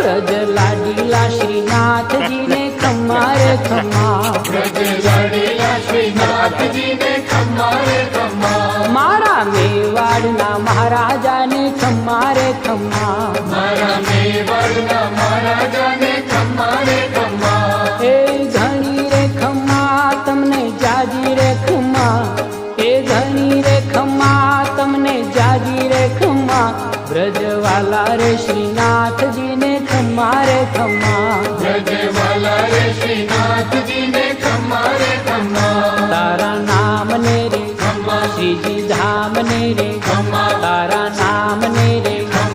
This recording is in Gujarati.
વ્રજ લાડીલા શ્રીનાથજી ને ખમ્મા રે ખમ્મા, વ્રજ લાડીલા શ્રીનાથજીને ખમ્મા રે ખમ્મા, મારા મેવાડના મહારાજાને ખમ્મા રે ખમ્મા, મારા મેવાડના મહારાજાને ખમ્મા રે ખમ્મા, એ ઘણી રે ખમ્મા તમને જાજી રે ખમ્મા, એ ઘણી રે ખમ્મા તમને જાજી રે ખમ્મા, વ્રજવાલા રે શ્રીનાથજીને ખમ્મા રે ખમ્મા, વ્રજવાલા રે શ્રીનાથજીને ખમ્મા રે ખમ્મા, તારા નામ ને રે ખમ્મા, શ્રીજી ધામ ને રે ખમ્મા, તારા નામ ને રે